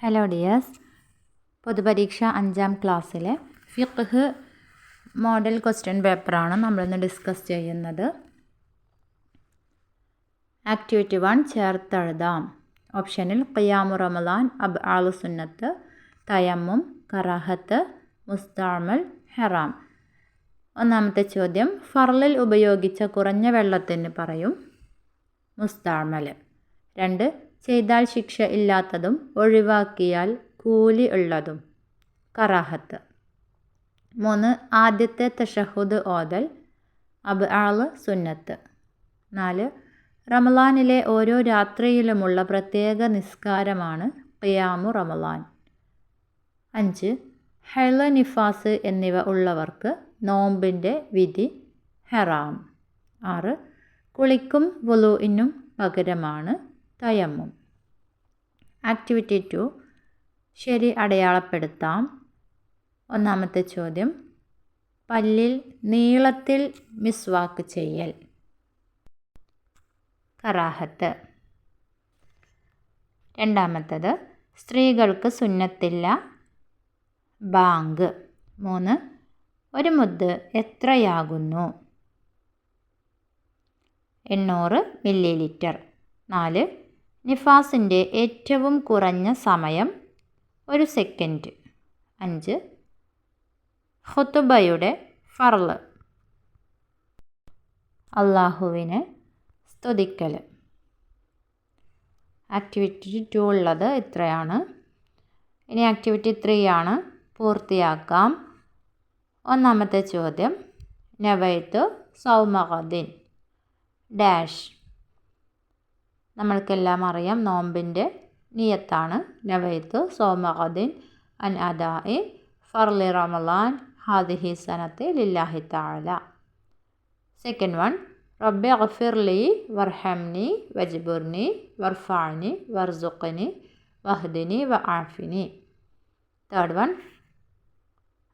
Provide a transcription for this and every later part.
Hello dears, പൊതുപരീക്ഷ 5ാം ക്ലാസ്സിലെ ഫിഖ്ഹ് model question പേപ്പറാണ് നമ്മളിന്ന് ഡിസ്കസ് ചെയ്യുന്നത്. ആക്ടിവിറ്റി 1 ചേർത്തെഴുതാം. ഓപ്ഷനിൽ ഖിയാമു റമളാൻ, അബ്ആലു സുന്നത്ത്, തയമ്മും, കറാഹത്ത്, മുസ്തഅമൽ, ഹറാം. ഒന്നാമത്തെ ചോദ്യം, ഫർളിൽ ഉപയോഗിച്ച കുറഞ്ഞ വെള്ളത്തിന് പറയും മുസ്തഅമൽ. 2, ചെയ്താൽ ശിക്ഷ ഇല്ലാത്തതും ഒഴിവാക്കിയാൽ കൂലി ഉള്ളതും കറാഹത്ത്. 3, ആദ്യത്തെ തശഹുദ് ഓതൽ അബ്ആല് സുന്നത്ത്. 4, റമളാനിലെ ഓരോ രാത്രിയിലുമുള്ള പ്രത്യേക നിസ്കാരമാണ് ഖിയാമു റമളാൻ. 5, ഹൈള്, നിഫാസ് എന്നിവ ഉള്ളവർക്ക് നോമ്പിൻ്റെ വിധി ഹറാം. 6, കുളിക്കും വുളൂഇനും പകരമാണ് തയമ്മും. ആക്ടിവിറ്റി 2 ശരി അടയാളപ്പെടുത്താം. ഒന്നാമത്തെ ചോദ്യം, പല്ലിൽ നീളത്തിൽ മിസ്വാക്ക് ചെയ്യൽ കറാഹത്ത്. രണ്ടാമത്തത്, സ്ത്രീകൾക്ക് സുന്നത്തില്ല ബാങ്ക്. 3, ഒരു മുദ്ദ് എത്രയാകുന്നു? 800 മില്ലി. 4, നിഫാസിൻ്റെ ഏറ്റവും കുറഞ്ഞ സമയം 1 സെക്കൻഡ്. 5, ഖുതുബയുടെ ഫർള് അള്ളാഹുവിനെ സ്തുതിക്കൽ. ആക്ടിവിറ്റി 2 ഉള്ളത് ഇത്രയാണ്. ഇനി ആക്ടിവിറ്റി 3 ആണ്, പൂർത്തിയാക്കാം. ഒന്നാമത്തെ ചോദ്യം, നവൈതു സൗമ ഗദിൻ ഡാഷ്. നമ്മൾക്കെല്ലാം അറിയാം നോമ്പിൻ്റെ നിയത്താണ് നവൈതു സൗമ ഗദിൻ അൻ അദാഇ ഫർളി റമളാൻ ഹാദിഹി സനത്തി ലില്ലാഹി തആല. സെക്കൻഡ് വൺ, റബ്ബി ഗഫിർലി വർഹംനി വജ്ബുർനി വർഫഅനി വർസുഖ്നി വഹ്ദിനി വആഫിനി. തേർഡ് വൺ,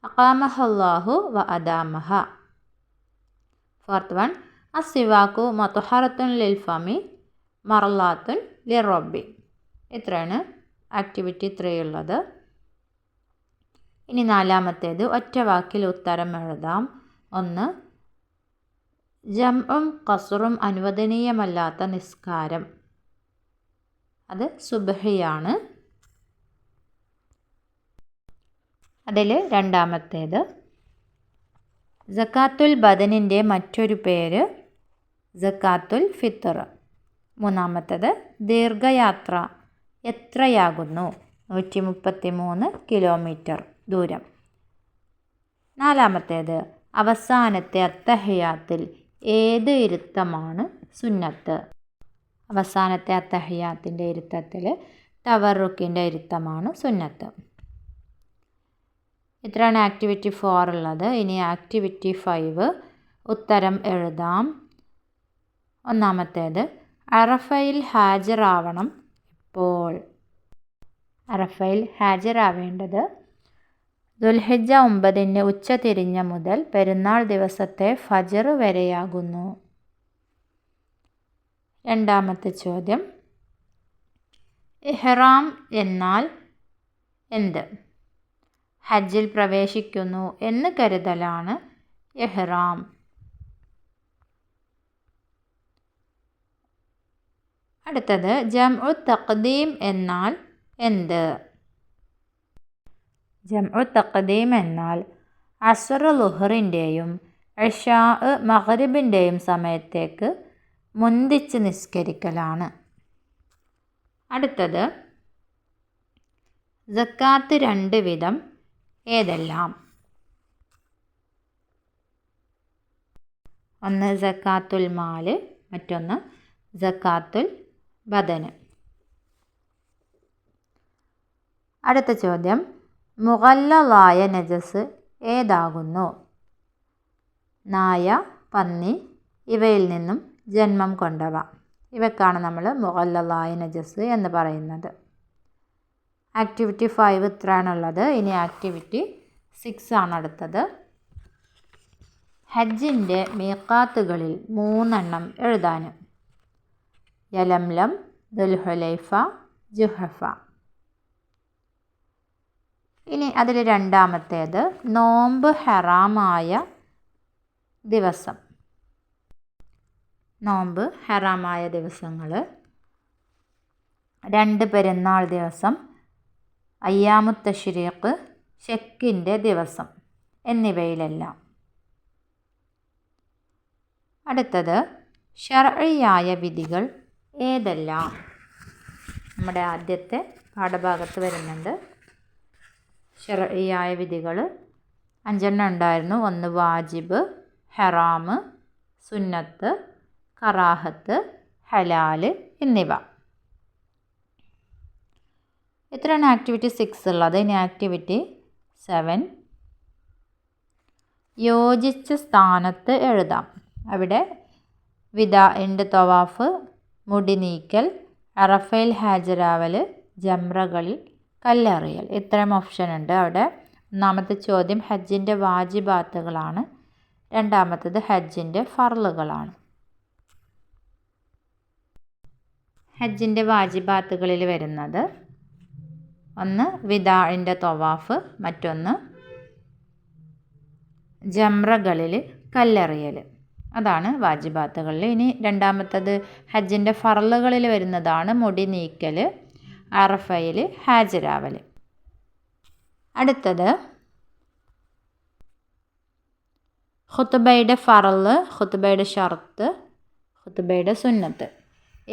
അഖാമഹല്ലാഹു വ അദാമഹ. ഫോർത്ത് വൺ, അസ്സിവാക്കു മത്ഹറത്തുൻ ലിൽ ഫമി മർലാത്തുൻ ലിറബ്ബി. ഇത്രയാണ് ആക്ടിവിറ്റി 3 ഉള്ളത്. ഇനി നാലാമത്തേത്, ഒറ്റ വാക്കിൽ ഉത്തരം എഴുതാം. 1, ജംഉം ഖസ്റും അനുവദനീയമല്ലാത്ത നിസ്കാരം, അത് സുബ്ഹിയാണ്. അതിൽ രണ്ടാമത്തേത്, സക്കാത്തുൽ ബദനിൻ്റെ മറ്റൊരു പേര് സക്കാത്തുൽ ഫിത്ർ. മൂന്നാമത്തേത്, ദീർഘയാത്ര എത്രയാകുന്നു? 133 കിലോമീറ്റർ ദൂരം. നാലാമത്തേത്, അവസാനത്തെ അത്തഹിയാത്തിൽ ഏത് ഇരുത്തമാണ് സുന്നത്ത്? അവസാനത്തെ അത്തഹിയാത്തിൻ്റെ ഇരുത്തത്തിൽ തവറുക്കിൻ്റെ ഇരുത്തമാണ് സുന്നത്ത്. ഇത്രയാണ് ആക്ടിവിറ്റി 4 ഉള്ളത്. ഇനി ആക്ടിവിറ്റി 5 ഉത്തരം എഴുതാം. ഒന്നാമത്തേത്, അറഫയിൽ ഹാജരാവണം എപ്പോൾ? അറഫയിൽ ഹാജരാവേണ്ടത് ദുൽഹിജ്ജ 9 ഉച്ച തിരിഞ്ഞ മുതൽ പെരുന്നാൾ ദിവസത്തെ ഫജ്ർ വരെയാകുന്നു. രണ്ടാമത്തെ ചോദ്യം, ഇഹ്റാം എന്നാൽ എന്ത്? ഹജ്ജിൽ പ്രവേശിക്കുന്നു എന്ന് കരുതലാണ് ഇഹ്റാം. അടുത്തത്, ജംഉ തഖ്ദീം എന്നാൽ എന്ത്? ജംഉ തഖ്ദീം എന്നാൽ അസ്ർ ളുഹ്റിൻ്റെയും ഇശാ മഗ്രിബിൻ്റെയും സമയത്തേക്ക് മുന്തിച്ച് നിസ്കരിക്കലാണ്. അടുത്തത്, സക്കാത്ത് 2 വിധം ഏതെല്ലാം? 1 സക്കാത്തുൽ മാല്, മറ്റൊന്ന് സക്കാത്തുൽ ബദന്. അടുത്ത ചോദ്യം, മുഗല്ലളായ നജസ് ഏതാകുന്നു? നായ, പന്നി ഇവയിൽ നിന്നും ജന്മം കൊണ്ടവ. ഇവക്കാണ് നമ്മൾ മുഗല്ലളായ നജസ് എന്ന് പറയുന്നത്. ആക്ടിവിറ്റി 5 ഇത്രയാണുള്ളത്. ഇനി ആക്ടിവിറ്റി 6 ആണ് അടുത്തത്. ഹജ്ജിൻ്റെ മീഖാത്തുകളിൽ 3 എഴുതാനും. യലംലം, ദുൽഹുലൈഫ, ജുഹഫ. ഇനി അതിൽ രണ്ടാമത്തേത് നോമ്പ് ഹറാമായ ദിവസം. നോമ്പ് ഹറാമായ ദിവസങ്ങൾ 2 പെരുന്നാൾ ദിവസം, അയ്യാമുത്ത് തശ്രീഖ്, ശക്കിൻ്റെ ദിവസം എന്നിവയിലെല്ലാം. അടുത്തത് ശർഈയായ വിധികൾ ഏതെല്ലാം? നമ്മുടെ ആദ്യത്തെ പാഠഭാഗത്ത് വരുന്നുണ്ട്. ശർഈയായ വിധികൾ 5 ഉണ്ടായിരുന്നു. 1 വാജിബ്, ഹറാം, സുന്നത്ത്, കറാഹത്ത്, ഹലാല് എന്നിവ. എത്രയാണ് ആക്ടിവിറ്റി 6 ഉള്ളത്? ഇനി ആക്ടിവിറ്റി 7. യോജിച്ച സ്ഥാനത്ത് എഴുതാം. അവിടെ വിദാഇൻ്റെ തവാഫ്, മുടി നീക്കൽ, അറഫയിൽ ഹാജരാവൽ, ജംറകളിൽ കല്ലെറിയൽ, ഇത്രയും ഓപ്ഷൻ ഉണ്ട്. അവിടെ ഒന്നാമത്തെ ചോദ്യം ഹജ്ജിൻ്റെ വാജിബാത്തുകളാണ്, രണ്ടാമത്തത് ഹജ്ജിൻ്റെ ഫർളുകളാണ്. ഹജ്ജിൻ്റെ വാജിബാത്തുകളിൽ വരുന്നത് 1 വിദാഇൻ്റെ തവാഫ്, മറ്റൊന്ന് ജംറകളിൽ കല്ലെറിയൽ. അതാണ് വാജിബാത്തുകളിൽ. ഇനി രണ്ടാമത്തത് ഹജ്ജിൻ്റെ ഫർളുകളിൽ വരുന്നതാണ് മുടി നീക്കൽ, അറഫയിൽ ഹാജരാവൽ. അടുത്തത് ഖുത്ബയുടെ ഫർള്, ഖുത്ബയുടെ ഷർത്ത്, ഖുത്ബയുടെ സുന്നത്ത്,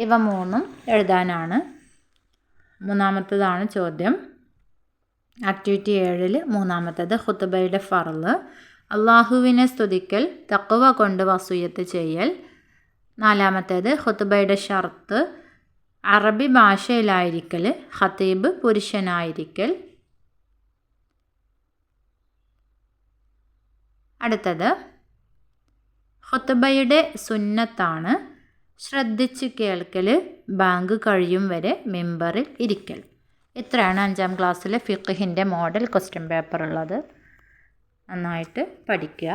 ഇവ 3 എഴുതാനാണ്. മൂന്നാമത്തതാണ് ചോദ്യം. ആക്ടിവിറ്റി 7 മൂന്നാമത്തത് ഖുത്ബയുടെ ഫർള്, അള്ളാഹുവിനെ സ്തുതിക്കൽ, തഖ്വ കൊണ്ട് വസിയ്യത്ത് ചെയ്യൽ. നാലാമത്തേത് ഖുത്ബയുടെ ഷർത്ത്, അറബി ഭാഷയിലായിരിക്കൽ, ഖതീബ് പുരുഷനായിരിക്കൽ. അടുത്തത് ഖുത്ബയുടെ സുന്നത്താണ് ശ്രദ്ധിച്ച് കേൾക്കൽ, ബാങ്ക് കഴിയും വരെ മിമ്പറിൽ ഇരിക്കൽ. ഇത്രയാണ് 5ാം ക്ലാസ്സിലെ ഫിഖ്ഹിൻ്റെ മോഡൽ ക്വസ്റ്റ്യൻ പേപ്പർ ഉള്ളത്. നന്നായിട്ട് പഠിക്കുക.